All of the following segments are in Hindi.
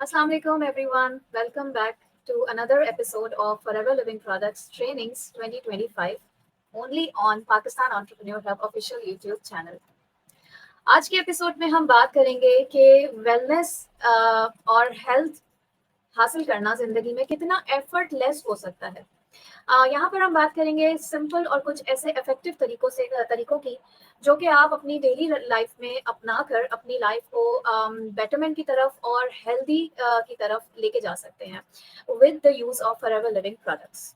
Assalamu alaikum everyone. Welcome back to another episode of Forever Living Products Trainings 2025 only on Pakistan Entrepreneur Hub official YouTube channel. आज के एपिसोड में हम बात करेंगे कि वेलनेस और हेल्थ हासिल करना जिंदगी में कितना एफर्टलेस हो सकता है। यहाँ पर हम बात करेंगे सिंपल और कुछ ऐसे इफेक्टिव तरीकों की जो कि आप अपनी डेली लाइफ में अपना कर अपनी लाइफ को बेटरमेंट की तरफ और हेल्दी की तरफ लेके जा सकते हैं with the use of forever living products.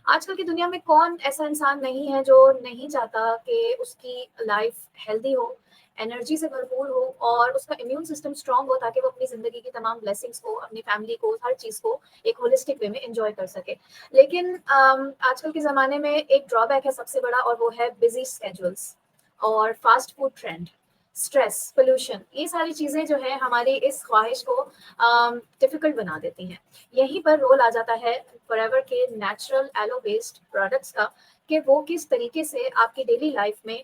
आजकल की दुनिया में कौन ऐसा इंसान नहीं है जो नहीं चाहता कि उसकी लाइफ हेल्दी हो, एनर्जी से भरपूर हो और उसका इम्यून सिस्टम स्ट्रांग हो ताकि वो अपनी ज़िंदगी की तमाम ब्लेसिंग्स को, अपनी फैमिली को, हर चीज़ को एक होलिस्टिक वे में एंजॉय कर सके। लेकिन आजकल के ज़माने में एक ड्रॉबैक है सबसे बड़ा, और वो है बिजी स्केड्यूल्स और fast food trend, stress, pollution. ये सारी चीज़ें जो है हमारी इस ख्वाहिश को डिफ़िकल्ट बना देती हैं। यहीं पर रोल आ जाता है फॉरएवर के नेचुरल एलो बेस्ड प्रोडक्ट्स का कि वो किस तरीके से आपकी डेली लाइफ में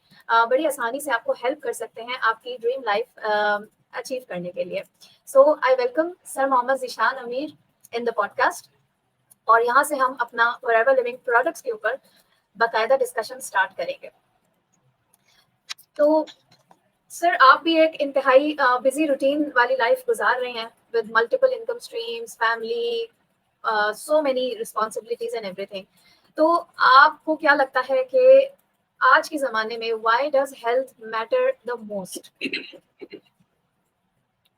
बड़ी आसानी से आपको हेल्प कर सकते हैं आपकी ड्रीम लाइफ अचीव करने के लिए। So I welcome sir Mohammad Zeeshan Amir in the podcast, और यहाँ से हम अपना फॉरएवर लिविंग प्रोडक्ट्स के ऊपर बाकायदा डिस्कशन स्टार्ट करेंगे। तो सर, आप भी एक इंतहाई बिजी रूटीन वाली लाइफ गुजार रहे हैं with multiple income streams, family, so many responsibilities and everything. तो आपको क्या लगता है कि आज के ज़माने में why does health matter the most?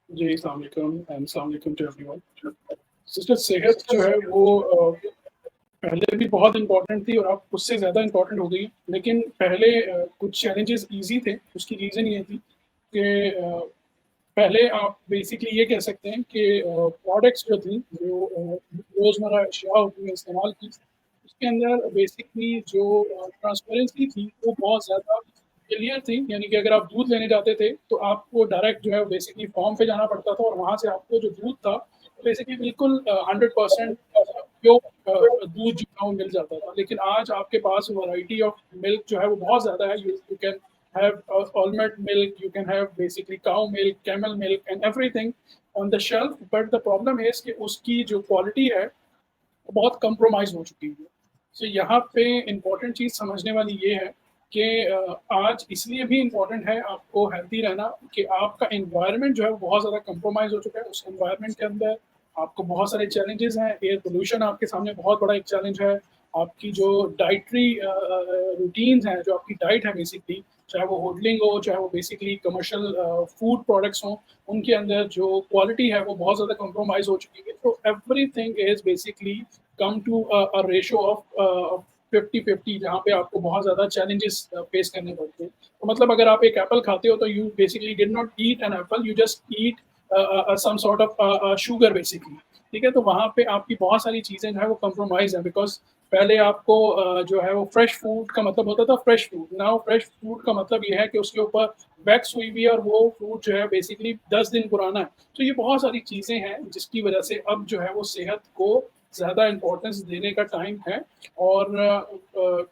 जी, अस्सलाम वालेकुम टू एवरीवन। सिस्टर, सेहत जो है वो पहले भी बहुत इम्पोर्टेंट थी और अब उससे ज़्यादा इम्पोर्टेंट हो गई है। लेकिन पहले कुछ चैलेंजेस ईज़ी थे। उसकी रीज़न ये थी कि पहले आप बेसिकली ये कह सकते हैं कि प्रोडक्ट्स जो थी, जो रोज़मर्रा अशिया होती हैं इस्तेमाल की, उसके अंदर बेसिकली जो ट्रांसपेरेंसी थी वो बहुत ज़्यादा क्लियर थी। यानी कि अगर आप दूध लेने जाते थे तो आपको डायरेक्ट जो है बेसिकली फॉर्म पे जाना पड़ता था और वहाँ से आपको जो दूध था बेसिकली बिल्कुल 100% प्योर दूध जो है वो मिल जाता था। लेकिन आज आपके पास वैरायटी ऑफ मिल्क जो है वो बहुत ज़्यादा है। You can have almond milk, you can have basically cow milk, camel milk and everything on the shelf, but the problem is कि उसकी जो क्वालिटी है वो बहुत compromise हो चुकी है। तो यहाँ पे इम्पोर्टेंट चीज़ समझने वाली ये है कि आज इसलिए भी इम्पोर्टेंट है आपको हेल्दी रहना कि आपका एनवायरनमेंट जो है वो बहुत ज़्यादा कंप्रोमाइज़ हो चुका है। उस एनवायरनमेंट के अंदर आपको बहुत सारे चैलेंजेस हैं। एयर पोल्यूशन आपके सामने बहुत बड़ा एक चैलेंज है। आपकी जो डाइटरी रूटीन्स हैं, जो आपकी डाइट है बेसिकली, चाहे वो होटलिंग हो, चाहे वो बेसिकली कमर्शियल फूड प्रोडक्ट्स हों, उनके अंदर जो क्वालिटी है वो बहुत ज़्यादा कंप्रोमाइज़ हो चुकी है। तो everything is basically come to a ratio of 50-50, जहाँ पे आपको बहुत ज़्यादा चैलेंजेस फेस करने पड़ते हैं। तो मतलब अगर आप एक एप्पल खाते हो तो you basically did not eat an apple, you just eat some sort of sugar basically. ठीक है, तो वहाँ पे आपकी बहुत सारी चीज़ें जो है वो कंप्रोमाइज़ हैं। बिकॉज पहले आपको जो है वो फ्रेश फूड का मतलब होता था fresh food. Now fresh food का मतलब ये है कि उसके ऊपर वैक्स हुई हुई है और वो फूड जो है बेसिकली 10 दिन पुराना है। तो ये बहुत सारी चीज़ें हैं जिसकी वजह से अब जो है वो सेहत को ज़्यादा इम्पोर्टेंस देने का टाइम है। और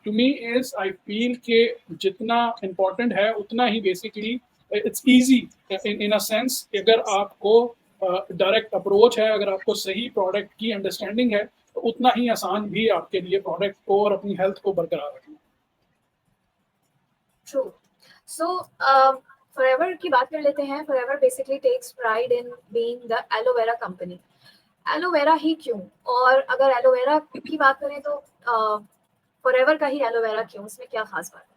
to me is I feel कि जितना इम्पोर्टेंट है उतना ही basically it's easy in a sense कि अगर आपको डायरेक्ट अप्रोच है, अगर आपको सही प्रोडक्ट की अंडरस्टैंडिंग है, तो उतना ही आसान भी आपके लिए प्रोडक्ट को और अपनी हेल्थ को बरकरार रखना। ट्रू। सो फॉरएवर की बात कर लेते हैं। Forever basically takes pride in being the aloe vera company. Aloe vera ही क्यों? और अगर एलोवेरा की बात करें तो फॉरएवर का ही एलोवेरा क्यों? इसमें क्या खास बात है?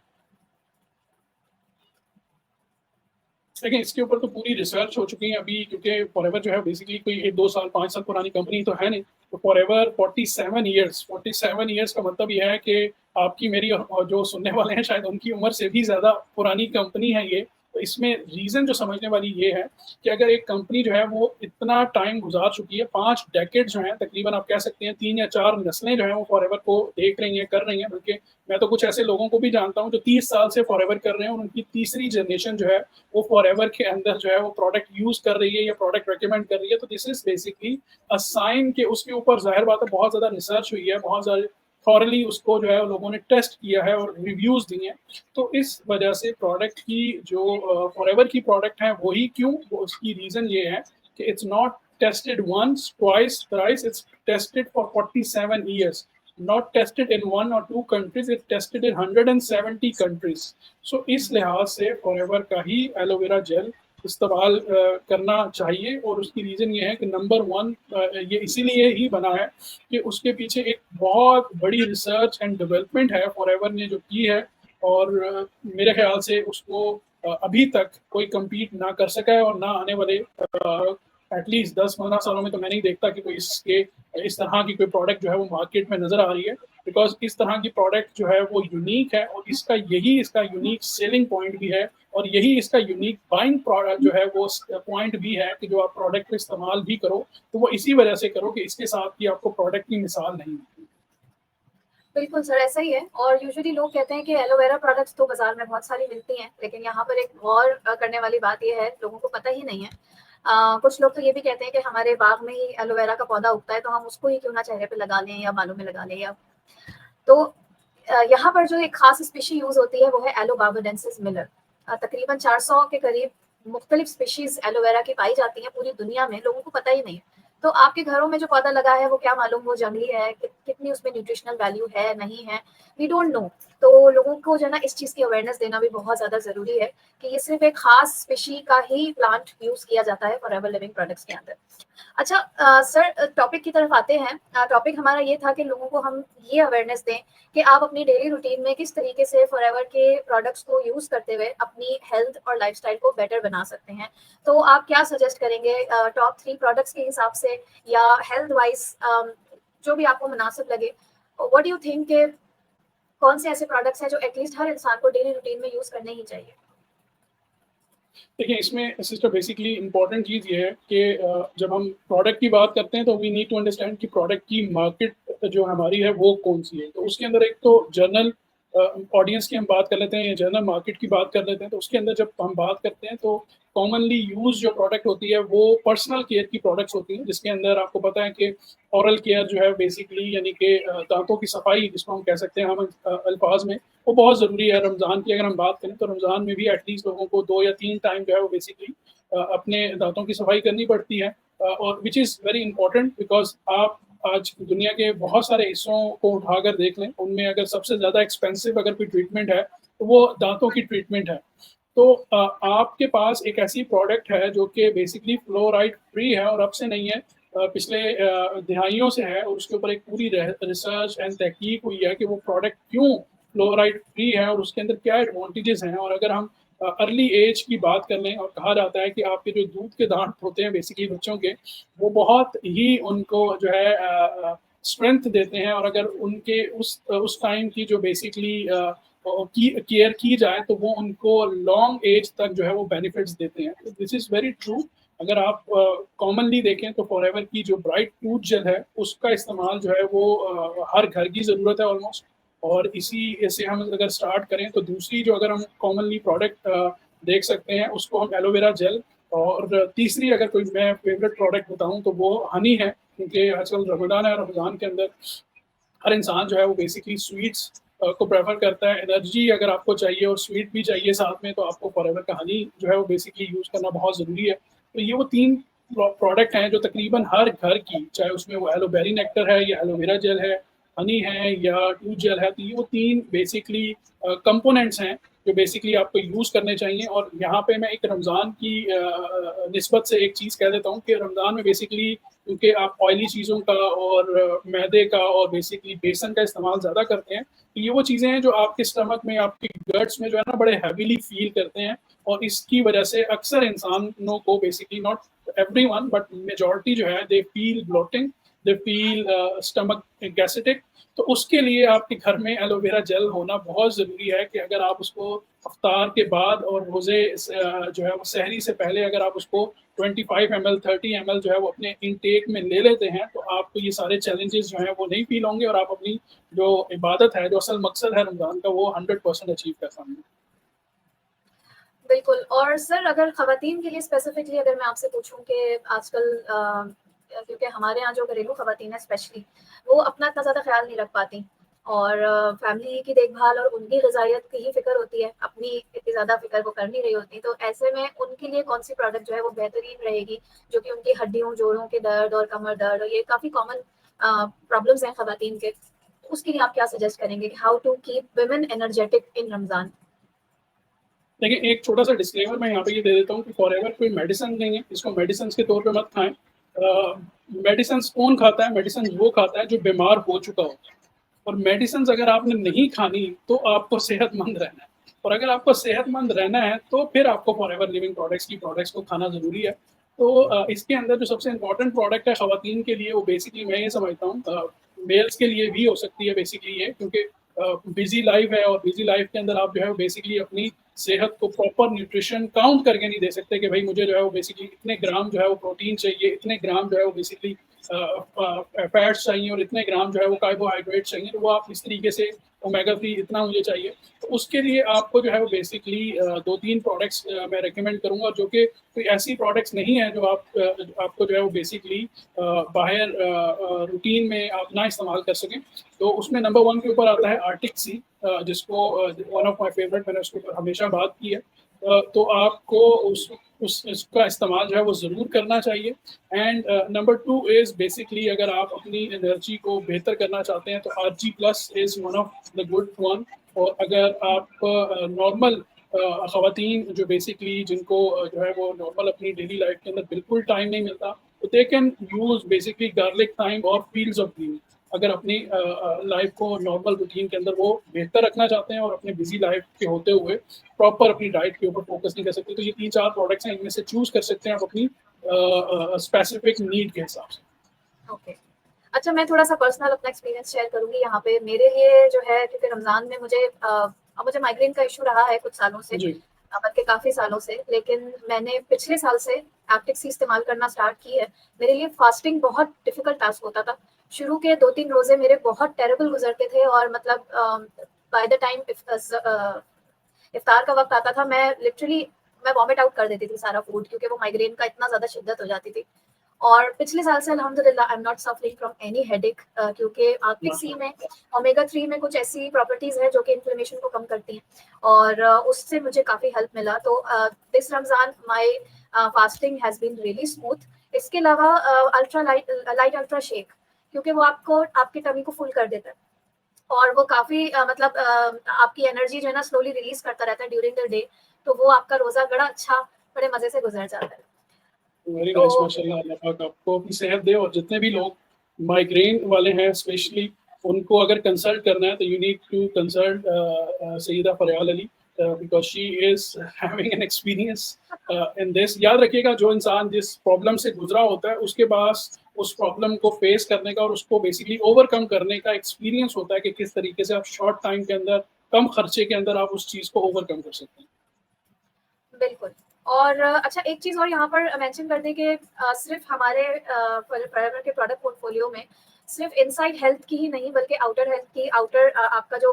लेकिन इसके ऊपर तो पूरी रिसर्च हो चुकी है अभी, क्योंकि फॉरएवर जो है बेसिकली कोई 1-2 साल 5 साल पुरानी कंपनी तो है नहीं। तो फॉरएवर 47 ईयर्स का मतलब ये है कि आपकी मेरी और जो सुनने वाले हैं शायद उनकी उम्र से भी ज़्यादा पुरानी कंपनी है ये। तो इसमें रीज़न जो समझने वाली ये है कि अगर एक कंपनी जो है वो इतना टाइम गुजार चुकी है, 5 डेकेड जो हैं तकरीबन, आप कह सकते हैं 3 या 4 नस्लें जो हैं वो फॉरएवर को देख रही हैं, कर रही हैं। बल्कि मैं तो कुछ ऐसे लोगों को भी जानता हूँ जो 30 साल से फॉरएवर कर रहे हैं और उनकी तीसरी जनरेशन जो है वो फॉरएवर के अंदर जो है वो प्रोडक्ट यूज़ कर रही है या प्रोडक्ट रिकमेंड कर रही है। तो this is basically a sign कि उसके ऊपर ज़ाहिर बात है बहुत ज़्यादा रिसर्च हुई है, बहुत ज़्यादा थॉरली उसको जो है लोगों ने टेस्ट किया है और रिव्यूज़ दिए हैं। तो इस वजह से प्रोडक्ट की जो फॉरएवर की प्रोडक्ट हैं वही क्यों, वो उसकी रीज़न ये है कि it's not tested once, twice, thrice. It's tested for 47 years. Not tested in 1 or 2 countries. It's tested in 170 countries. So इस लिहाज से फॉरएवर का ही एलोवेरा जेल इस्तेमाल करना चाहिए। और उसकी रीज़न ये है कि नंबर 1 ये इसीलिए ही बना है कि उसके पीछे एक बहुत बड़ी रिसर्च एंड डेवलपमेंट है फॉरएवर ने जो की है। और मेरे ख्याल से उसको अभी तक कोई कम्पीट ना कर सका है, और ना आने वाले एटलीस्ट 10-15 सालों में तो मैं नहीं देखता कि कोई इस तरह की कोई प्रोडक्ट जो है वो मार्केट में नज़र आ रही है। बिकॉज़ इस तरह की प्रोडक्ट जो है वो यूनिक है, और इसका यूनिक सेलिंग पॉइंट भी है, और यही इसका यूनिक बाइंग प्रोडक्ट जो है वो पॉइंट भी है कि जो आप प्रोडक्ट को इस्तेमाल भी करो तो वो इसी वजह से करो कि इसके साथ की आपको प्रोडक्ट की मिसाल नहीं मिलती। बिल्कुल सर, ऐसा ही है। और यूजुअली लोग कहते हैं कि एलोवेरा प्रोडक्ट्स तो बाजार में बहुत सारी मिलती हैं, लेकिन यहाँ पर एक गौर करने वाली बात ये है, लोगों को पता ही नहीं है। कुछ लोग तो ये भी कहते हैं कि हमारे बाग में ही एलोवेरा का पौधा उगता है, तो हम उसको ही क्यों ना चेहरे पे लगा लें या बालों में लगा लें। या तो यहाँ पर जो एक खास स्पीशी यूज होती है वो है एलोबार्बाडेंसिस मिलर। तकरीबन 400 के करीब मुख्तलिफ स्पीशीज एलोवेरा की पाई जाती हैं पूरी दुनिया में, लोगों को पता ही नहीं। तो आपके घरों में जो पौधा लगा है वो क्या मालूम वो जंगली है, कितनी उसमें न्यूट्रिशनल वैल्यू है नहीं है, वी डोंट नो। तो लोगों को जो है ना इस चीज़ की अवेयरनेस देना भी बहुत ज़्यादा ज़रूरी है कि ये सिर्फ एक खास स्पीशी का ही प्लांट यूज़ किया जाता है फॉरएवर लिविंग प्रोडक्ट्स के अंदर। अच्छा सर, टॉपिक की तरफ आते हैं। टॉपिक हमारा ये था कि लोगों को हम ये अवेयरनेस दें कि आप अपनी डेली रूटीन में किस तरीके से फॉरएवर के प्रोडक्ट्स को यूज़ करते हुए अपनी हेल्थ और लाइफस्टाइल को बेटर बना सकते हैं। तो आप क्या सजेस्ट करेंगे टॉप 3 प्रोडक्ट्स के हिसाब से, या हेल्थ वाइज जो भी आपको मुनासिब लगे। व्हाट डू यू थिंक कि कौन से ऐसे प्रोडक्ट्स हैं जो एटलीस्ट हर इंसान को डेली रूटीन में यूज़ करने ही चाहिए? देखिए, इसमें सिस्टर बेसिकली इम्पोर्टेंट चीज़ ये है कि जब हम प्रोडक्ट की बात करते हैं तो वी नीड टू अंडरस्टैंड कि प्रोडक्ट की मार्केट जो हमारी है वो कौन-सी है। तो उसके अंदर एक तो जनरल ऑडियंस की हम बात कर लेते हैं, या जनरल मार्केट की बात कर लेते हैं। तो उसके अंदर जब हम बात करते हैं तो कॉमनली यूज़ जो प्रोडक्ट होती है वो पर्सनल केयर की प्रोडक्ट्स होती हैं, जिसके अंदर आपको पता है कि ओरल केयर जो है बेसिकली, यानी कि दाँतों की सफाई जिसको हम कह सकते हैं हम अल्फाज में, वो बहुत ज़रूरी है। रमज़ान की अगर हम बात करें तो रमज़ान में भी एटलीस्ट लोगों को 2 या 3 टाइम जो है वो बेसिकली अपने दाँतों की सफाई करनी पड़ती है, और which is very important. Because आप आज दुनिया के बहुत सारे हिस्सों को उठाकर देख लें, उनमें अगर सबसे ज़्यादा एक्सपेंसिव अगर कोई ट्रीटमेंट है तो वो दाँतों की ट्रीटमेंट है। तो आपके पास एक ऐसी प्रोडक्ट है जो कि बेसिकली फ्लोराइड फ्री है, और अब से नहीं है, पिछले दिहाइयों से है, और उसके ऊपर एक पूरी रिसर्च एंड तहकीक हुई है कि वो प्रोडक्ट क्यों फ्लोराइड फ्री है और उसके अंदर क्या एडवांटेजेस हैं। और अगर हम अर्ली एज की बात कर लें, और कहा जाता है कि आपके जो दूध के दांत होते हैं बेसिकली बच्चों के, वो बहुत ही उनको जो है स्ट्रेंथ देते हैं, और अगर उनके उस टाइम की जो बेसिकली की केयर की जाए तो वो उनको लॉन्ग एज तक जो है वो बेनिफिट्स देते हैं। तो दिस इज़ वेरी ट्रू। अगर आप कॉमनली देखें तो फॉरएवर की जो ब्राइट टूथ जेल है उसका इस्तेमाल जो है वो हर घर की ज़रूरत है ऑलमोस्ट। और इसी से हम अगर स्टार्ट करें तो दूसरी जो अगर हम कॉमनली प्रोडक्ट देख सकते हैं उसको हम एलोवेरा जेल। और तीसरी अगर कोई मैं फेवरेट प्रोडक्ट बताऊं तो वो हनी है, क्योंकि आजकल रमज़ान है, रमज़ान के अंदर हर इंसान जो है वो बेसिकली स्वीट्स को प्रेफर करता है। एनर्जी अगर आपको चाहिए और स्वीट भी चाहिए साथ में, तो आपको फॉरएवर का हनी जो है वो बेसिकली यूज़ करना बहुत ज़रूरी है। तो ये वो 3 प्रोडक्ट हैं जो तकरीबन हर घर की, चाहे उसमें वो एलोवेरी नेक्टर है या एलोवेरा जेल है, हनी है या टूथ जेल है, तो ये वो 3 बेसिकली कंपोनेंट्स हैं जो बेसिकली आपको यूज़ करने चाहिए। और यहाँ पे मैं एक रमज़ान की निस्बत से एक चीज़ कह देता हूँ कि रमज़ान में बेसिकली क्योंकि आप ऑयली चीज़ों का और मैदे का और बेसिकली बेसन का इस्तेमाल ज़्यादा करते हैं, तो ये वो चीज़ें हैं जो आपके स्टमक में, आपके गट्स में जो है ना बड़े हैवीली फील करते हैं। और इसकी वजह से अक्सर इंसानों को basically, not everyone but majority जो है, they feel bloating, they feel stomach gastric. तो उसके लिए आपके घर में एलोवेरा जेल होना बहुत ज़रूरी है कि अगर आप उसको इफ्तार के बाद और रोज़े जो है वो सहरी से पहले अगर आप उसको 25 ml 30 ml जो है वो अपने इनटेक में ले लेते हैं, तो आपको ये सारे चैलेंजेस जो हैं वो नहीं फील होंगे, और आप अपनी जो इबादत है, जो असल मकसद है रमज़ान का, वो 100% अचीव कर पाएंगे। बिल्कुल। और सर, अगर ख़वातीन के लिए स्पेसिफिकली अगर मैं आपसे पूछूं कि आजकल क्योंकि हमारे यहाँ जो घरेलू ख़वातीन है स्पेशली, वो अपना इतना ज़्यादा ख्याल नहीं रख पाती, और फैमिली की देखभाल और उनकी ग़िज़ाइयत की ही फ़िक्र होती है, अपनी इतनी ज़्यादा फ़िक्र वो कर नहीं रही होती। तो ऐसे में उनके लिए कौन-सी प्रोडक्ट जो है वो बेहतरीन रहेगी, जो कि उनकी हड्डियों, जोड़ों के दर्द और कमर दर्द, और ये काफ़ी कॉमन प्रॉब्लम्स हैं ख़वातीन के। उसके लिए आप क्या सजेस्ट करेंगे कि how to keep women energetic in Ramzan? देखिए, एक छोटा-सा डिस्क्लेमर मैं यहाँ पे ये दे देता हूँ कि फॉरएवर कोई मेडिसिन नहीं है, इसको मेडिसिन्स के तौर पे मत खाएँ। मेडिसिन्स कौन खाता है? मेडिसिन्स वो खाता है जो बीमार हो चुका होता है। और मेडिसिन्स अगर आपने नहीं खानी, तो आपको सेहतमंद रहना है। और अगर आपको सेहतमंद रहना है, तो फिर आपको फॉरएवर लिविंग प्रोडक्ट्स की प्रोडक्ट्स को खाना ज़रूरी है। तो इसके अंदर जो सबसे इम्पोर्टेंट प्रोडक्ट है ख़वातीन के लिए, वो बेसिकली मैं ये समझता हूँ मेल्स के लिए भी हो सकती है बेसिकली ये, क्योंकि बिज़ी लाइफ़ है और बिज़ी लाइफ़ के अंदर आप जो है बेसिकली अपनी सेहत को प्रॉपर न्यूट्रिशन काउंट करके नहीं दे सकते कि भाई मुझे जो है वो बेसिकली इतने ग्राम जो है वो प्रोटीन चाहिए, इतने ग्राम जो है वो बेसिकली फैट्स चाहिए और इतने ग्राम जो है वो कार्बोहाइड्रेट चाहिए, तो वो आप इस तरीके से ओमेगा 3 इतना मुझे चाहिए। तो उसके लिए आपको जो है वो बेसिकली 2-3 प्रोडक्ट्स मैं रिकमेंड करूँगा, जो कि कोई ऐसी प्रोडक्ट्स नहीं है जो आपको जो है वो बेसिकली बाहर रूटीन में आप ना इस्तेमाल कर सकें। तो उसमें नंबर 1 के ऊपर आता है आर्टिक सी, जिसको वन ऑफ माय फेवरेट, मैंने उसके ऊपर हमेशा बात की है। तो आपको उस इसका इस्तेमाल जो है वो ज़रूर करना चाहिए। एंड नंबर 2 इज़ बेसिकली, अगर आप अपनी एनर्जी को बेहतर करना चाहते हैं, तो RG plus is one of the good one. और अगर आप नॉर्मल ख़वातीन जो बेसिकली जिनको जो है वो नॉर्मल अपनी डेली लाइफ के अंदर बिल्कुल टाइम नहीं मिलता, तो they can use basically garlic thyme और फील्ड्स ऑफ ग्रीन। अगर अपनी लाइफ को नॉर्मल रूटीन के अंदर वो बेहतर रखना चाहते हैं और अपने बिजी लाइफ के होते हुए प्रॉपर अपनी डाइट के ऊपर फोकस नहीं कर सकते, तो ये 3-4 प्रोडक्ट्स हैं, इनमें से चूज़ कर सकते हैं आप अपनी स्पेसिफिक नीड के हिसाब से। ओके। अच्छा, मैं थोड़ा-सा पर्सनल अपना एक्सपीरियंस शेयर करूँगी यहाँ पे। मेरे लिए जो है, क्योंकि रमज़ान में मुझे माइग्रेन का इश्यू रहा है कुछ सालों से, जी, बल्कि काफ़ी सालों से, लेकिन मैंने पिछले साल से एप्टिक सी इस्तेमाल करना स्टार्ट की है। मेरे लिए फास्टिंग बहुत डिफ़िकल्ट टास्क होता था। शुरू के 2-3 रोज़े मेरे बहुत टेरेबल गुज़रते थे, और मतलब बाय द टाइम इफ्तार का वक़्त आता था, मैं वॉमिट आउट कर देती थी सारा फूड, क्योंकि वो माइग्रेन का इतना ज़्यादा शिद्दत हो जाती थी। और पिछले साल से अल्हम्दुलिल्लाह I am not suffering from any headache, क्योंकि आर्टिक सी माशाल्लाह। में ओमेगा 3 में कुछ ऐसी प्रॉपर्टीज़ हैं जो कि इन्फ्लेमेशन को कम करती हैं, और उससे मुझे काफ़ी हेल्प मिला। तो this Ramzan my fasting has been really smooth. इसके अलावा अल्ट्रा लाइट अल्ट्रा शेक, क्योंकि वो आपको आपकी टमी को फुल कर देता है, और वो काफ़ी आपकी एनर्जी जो है ना स्लोली रिलीज़ करता रहता है ड्यूरिंग द डे, तो वो आपका रोज़ा बड़ा अच्छा, बड़े मज़े से गुज़र जाता है। वेरी तो नाइस, माशाल्लाह। अल्लाह पाक आपको अपनी सेहत दे, और जितने भी लोग माइग्रेन वाले हैं स्पेशली, उनको अगर कंसल्ट करना है तो you need to consult Saeeda Faryal Ali, because she is having an experience in this. याद रखिएगा, जो इंसान जिस प्रॉब्लम से गुज़रा होता है, उसके पास उस प्रॉब्लम को फेस करने का और उसको बेसिकली ओवरकम करने का एक्सपीरियंस होता है कि किस तरीके से आप शॉर्ट टाइम के अंदर, कम खर्चे के अंदर आप उस चीज़ को ओवरकम कर सकते हैं। बिल्कुल। और अच्छा, एक चीज़ और यहाँ पर मेंशन कर दें कि सिर्फ़ हमारे फॉरएवर के प्रोडक्ट पोर्टफोलियो में सिर्फ़ इनसाइड हेल्थ की ही नहीं, बल्कि आउटर हेल्थ की, आपका जो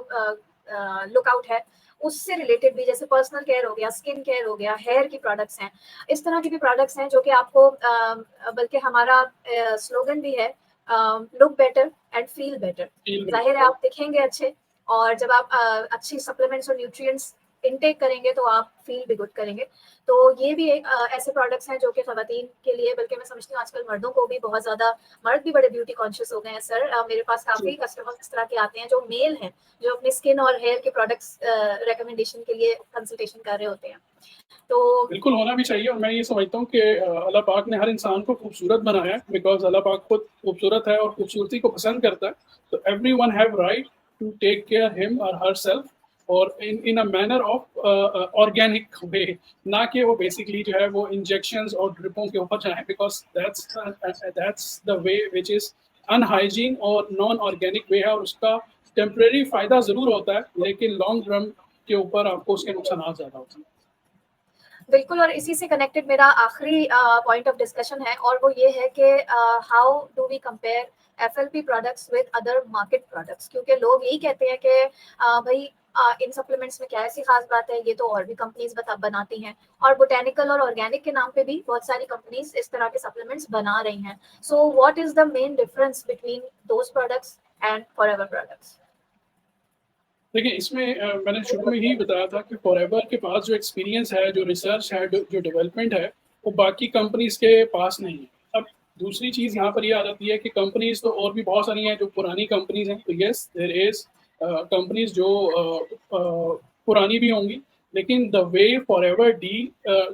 लुकआउट है, उससे रिलेटेड भी, जैसे पर्सनल केयर हो गया, स्किन केयर हो गया, हेयर की प्रोडक्ट्स हैं। इस तरह की भी प्रोडक्ट्स हैं जो कि आपको बल्कि हमारा स्लोगन भी है, look better and feel better. Feel ज़ाहिर है बेटर। आप दिखेंगे अच्छे, और जब आप अच्छी सप्लीमेंट्स और न्यूट्रिएंट्स इनटेक करेंगे तो आप फील भी गुड करेंगे। तो ये भी एक ऐसे प्रोडक्ट्स हैं जो कि ख़वातीन के लिए, बल्कि मैं समझती हूँ आजकल मर्दों को भी बहुत ज़्यादा, मर्द भी बड़े ब्यूटी कॉन्शियस हो गए हैं सर। मेरे पास काफ़ी जी। कस्टमर्स इस तरह के आते हैं जो मेल हैं, जो अपनी स्किन और हेयर के प्रोडक्ट्स रिकमेंडेशन के लिए कंसल्टेशन कर रहे होते हैं। तो बिल्कुल होना भी चाहिए, और मैं ये समझता हूँ कि अल्लाह पाक ने हर इंसान को खूबसूरत बनाया है, बिकॉज़ अल्लाह पाक खुद खूबसूरत है और खूबसूरती को पसंद करता है। तो everyone have right to take care him और हरसेल्फ, और in in a manner of organic way, ना कि वो बेसिकली जो है वो इंजेक्शंस और ड्रिपों के ऊपर जाएँ, because that's the way which is अनहाइजीन और नॉन ऑर्गेनिक वे है, और उसका टेम्परेरी फ़ायदा ज़रूर होता है, लेकिन लॉन्ग रन के ऊपर आपको उसके नुकसानात ज़्यादा होते हैं। बिल्कुल, और इसी से कनेक्टेड मेरा आखिरी पॉइंट ऑफ डिस्कशन है, और वो ये है कि how do we compare FLP products with other market products, क्योंकि लोग यही कहते हैं कि भाई इन सप्लीमेंट्स में क्या ऐसी खास बात है, ये तो और भी कंपनीज बनाती हैं, और बोटेनिकल और ऑर्गेनिक के नाम पे भी बहुत सारी कंपनीज इस तरह के सप्लीमेंट्स बना रही हैं। So what is the main difference between those products and forever products? देखिए इसमें मैंने शुरू में ही बताया था कि फॉरएवर के पास जो एक्सपीरियंस है, जो रिसर्च है, जो डेवलपमेंट है, वो बाकी कंपनीज़ के पास नहीं है। अब दूसरी चीज़ यहाँ पर ये आ जाती है कि कंपनीज़ तो और भी बहुत सारी हैं जो पुरानी कंपनीज़ हैं, तो येस देयर इज़ कंपनीज़ जो पुरानी भी होंगी, लेकिन the way forever deal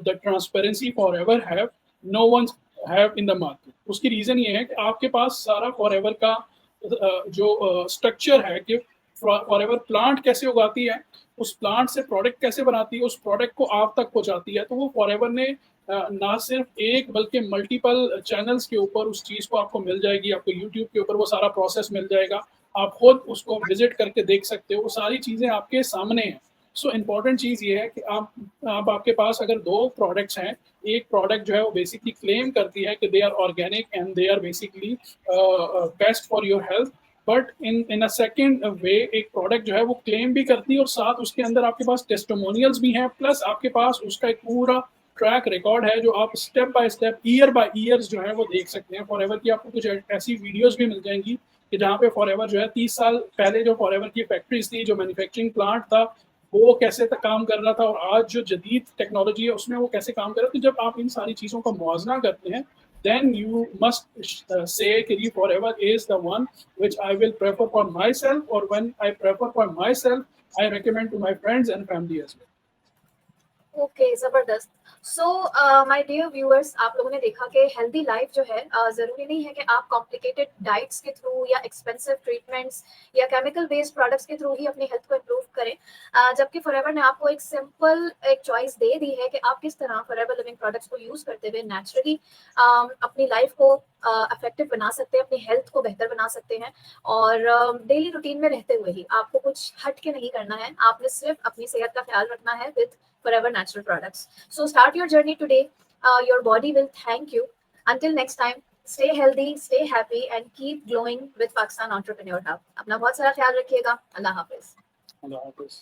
the transparency forever have no one have in the market. उसकी रीज़न ये है कि आपके पास सारा फॉरएवर का जो स्ट्रक्चर है कि फॉरएवर प्लांट कैसे उगाती है, उस प्लांट से प्रोडक्ट कैसे बनाती है, उस प्रोडक्ट को आप तक पहुँचाती है। तो वो फॉरएवर ने ना सिर्फ़ एक बल्कि मल्टीपल चैनल्स के ऊपर उस चीज़ को आपको मिल जाएगी, आपको यूट्यूब के ऊपर वो सारा प्रोसेस मिल जाएगा। आप खुद उसको विज़िट करके देख सकते हो, वो सारी चीज़ें आपके सामने हैं। सो इम्पोर्टेंट चीज़ ये है कि आपके पास अगर 2 प्रोडक्ट्स हैं, एक प्रोडक्ट जो है वो बेसिकली क्लेम करती है कि they are organic and they are basically best for your health, but in a second way एक प्रोडक्ट जो है वो क्लेम भी करती है और साथ उसके अंदर आपके पास टेस्टिमोनियल्स भी हैं, प्लस आपके पास उसका एक पूरा ट्रैक रिकॉर्ड है जो आप step by step, year by years जो है वो देख सकते हैं। फॉरएवर की आपको कुछ ऐसी वीडियोस भी मिल जाएंगी कि जहाँ पे फॉरएवर जो है 30 साल पहले जो फॉरएवर की फैक्ट्रीज थी, जो मैन्युफैक्चरिंग प्लांट था, वो कैसे तक काम कर रहा था और आज जो जदीद टेक्नोलॉजी है उसमें वो कैसे काम कर रहा है। तो जब आप इन सारी चीज़ों का मुआवजा करते हैं, then you must say कि forever is the one which I will prefer for myself, or when I prefer for myself, I recommend to my friends and family as well. Okay, जबरदस्त। सो माय डियर व्यूअर्स, आप लोगों ने देखा कि हेल्दी लाइफ जो है ज़रूरी नहीं है कि आप कॉम्प्लिकेटेड डाइट्स के थ्रू या एक्सपेंसिव ट्रीटमेंट्स या केमिकल बेस्ड प्रोडक्ट्स के थ्रू ही अपनी हेल्थ को इम्प्रूव करें। जबकि फॉरएवर ने आपको एक सिंपल एक चॉइस दे दी है कि आप किस तरह फॉरएवर लिविंग प्रोडक्ट्स को यूज़ करते हुए नेचुरली अपनी लाइफ को इफेक्टिव बना सकते हैं, अपनी हेल्थ को बेहतर बना सकते हैं। और डेली रूटीन में रहते हुए ही आपको कुछ हट के नहीं करना है, आपने सिर्फ अपनी सेहत का ख्याल रखना है with forever natural products. So start your journey today. Your body will thank you. Until next time, stay healthy, stay happy, and keep glowing with Pakistan Entrepreneur Hub. अपना बहुत सारा ख्याल रखिएगा। अल्लाह हाफिज। Allah Hafiz.